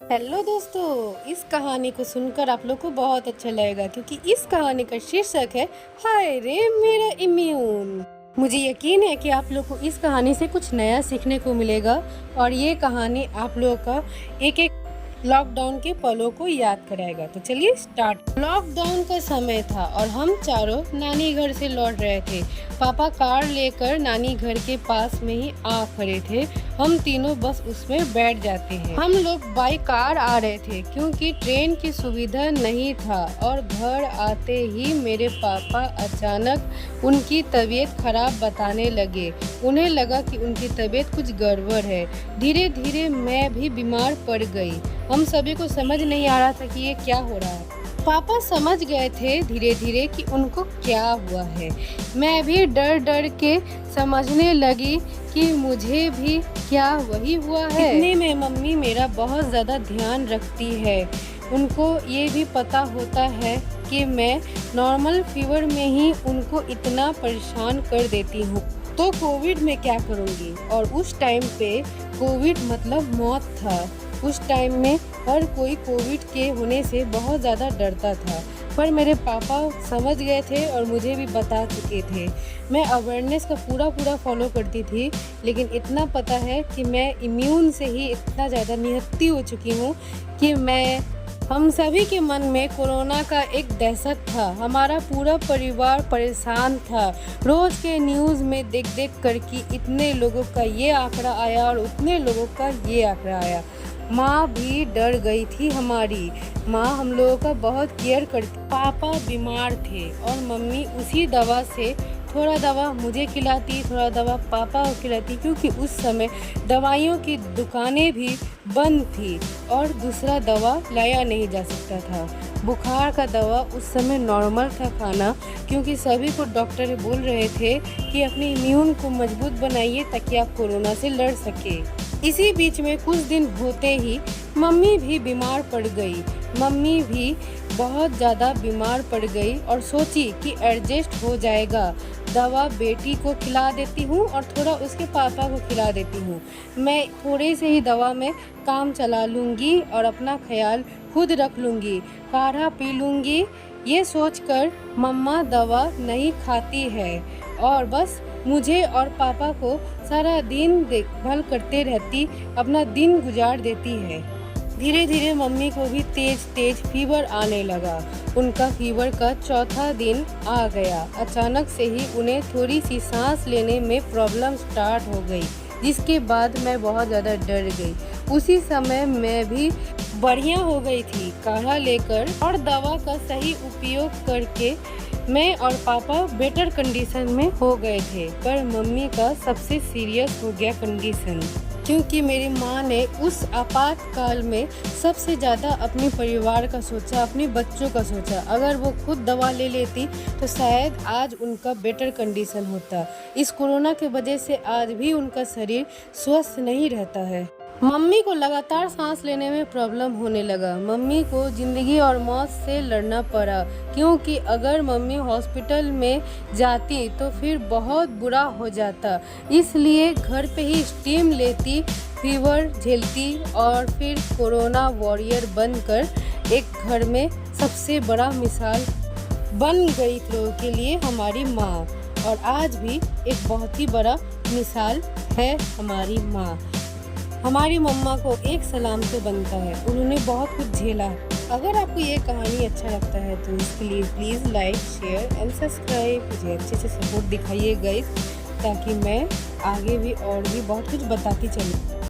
Hello दोस्तों, इस कहानी को सुनकर आप लोग को बहुत अच्छा लगेगा क्योंकि इस कहानी का शीर्षक है हाय रे मेरा इम्यून। मुझे यकीन है कि आप लोग को इस कहानी से कुछ नया सीखने को मिलेगा और ये कहानी आप लोगों का एक एक लॉकडाउन के पलों को याद कराएगा। तो चलिए स्टार्ट। लॉकडाउन का समय था और हम चारों नानी घर से लौट रहे थे। पापा कार लेकर नानी घर के पास में ही आ खड़े थे। हम तीनों बस उसमें बैठ जाते हैं। हम लोग बाई कार आ रहे थे क्योंकि ट्रेन की सुविधा नहीं था और घर आते ही मेरे पापा अचानक उनकी तबीयत खराब बताने लगे। उन्हें लगा कि उनकी तबीयत कुछ गड़बड़ है। धीरे धीरे मैं भी बीमार पड़ गई। हम सभी को समझ नहीं आ रहा था कि ये क्या हो रहा है। पापा समझ गए थे धीरे धीरे कि उनको क्या हुआ है। मैं भी डर डर के समझने लगी कि मुझे भी क्या वही हुआ है। इतने में मम्मी मेरा बहुत ज़्यादा ध्यान रखती है। उनको ये भी पता होता है कि मैं नॉर्मल फीवर में ही उनको इतना परेशान कर देती हूँ, तो कोविड में क्या करूँगी। और उस टाइम पे कोविड मतलब मौत था। उस टाइम में हर कोई कोविड के होने से बहुत ज़्यादा डरता था, पर मेरे पापा समझ गए थे और मुझे भी बता चुके थे। मैं अवेयरनेस का पूरा फॉलो करती थी, लेकिन इतना पता है कि मैं इम्यून से ही इतना ज़्यादा निहत्ती हो चुकी हूँ कि हम सभी के मन में कोरोना का एक दहशत था। हमारा पूरा परिवार परेशान था। रोज़ के न्यूज़ में देख कर कि इतने लोगों का ये आंकड़ा आया और उतने लोगों का ये आंकड़ा आया। माँ भी डर गई थी। हमारी माँ हम लोगों का बहुत केयर करती। पापा बीमार थे और मम्मी उसी दवा से थोड़ा दवा मुझे खिलाती, थोड़ा दवा पापा को खिलाती, क्योंकि उस समय दवाइयों की दुकानें भी बंद थी और दूसरा दवा लाया नहीं जा सकता था। बुखार का दवा उस समय नॉर्मल था खाना, क्योंकि सभी को डॉक्टर बोल रहे थे कि अपने इम्यून को मजबूत बनाइए ताकि आप कोरोना से लड़ सके। इसी बीच में कुछ दिन होते ही मम्मी भी बीमार पड़ गई। मम्मी भी बहुत ज़्यादा बीमार पड़ गई और सोची कि एडजस्ट हो जाएगा। दवा बेटी को खिला देती हूँ और थोड़ा उसके पापा को खिला देती हूँ। मैं थोड़े से ही दवा में काम चला लूँगी और अपना ख्याल खुद रख लूँगी, काढ़ा पी लूँगी। ये सोचकर मम्मा दवा नहीं खाती है और बस मुझे और पापा को सारा दिन देखभाल करते रहती, अपना दिन गुजार देती है। धीरे धीरे मम्मी को भी तेज फीवर आने लगा। उनका फीवर का चौथा दिन आ गया। अचानक से ही उन्हें थोड़ी सी सांस लेने में प्रॉब्लम स्टार्ट हो गई, जिसके बाद मैं बहुत ज़्यादा डर गई। उसी समय मैं भी बढ़िया हो गई थी। काढ़ा लेकर और दवा का सही उपयोग करके मैं और पापा बेटर कंडीशन में हो गए थे, पर मम्मी का सबसे सीरियस हो गया कंडीशन, क्योंकि मेरी माँ ने उस आपातकाल में सबसे ज़्यादा अपने परिवार का सोचा, अपने बच्चों का सोचा। अगर वो खुद दवा ले लेती तो शायद आज उनका बेटर कंडीशन होता। इस कोरोना के वजह से आज भी उनका शरीर स्वस्थ नहीं रहता है। मम्मी को लगातार सांस लेने में प्रॉब्लम होने लगा। मम्मी को ज़िंदगी और मौत से लड़ना पड़ा, क्योंकि अगर मम्मी हॉस्पिटल में जाती तो फिर बहुत बुरा हो जाता। इसलिए घर पे ही स्टीम लेती, फीवर झेलती और फिर कोरोना वॉरियर बनकर एक घर में सबसे बड़ा मिसाल बन गई लोगों के लिए हमारी माँ। और आज भी एक बहुत ही बड़ा मिसाल है हमारी माँ। हमारी मम्मा को एक सलाम तो बनता है, उन्होंने बहुत कुछ झेला। अगर आपको ये कहानी अच्छा लगता है तो इसके लिए please like, share and subscribe. मुझे अच्छे से सपोर्ट दिखाइए गाइस, ताकि मैं आगे भी और भी बहुत कुछ बताती चलूँ।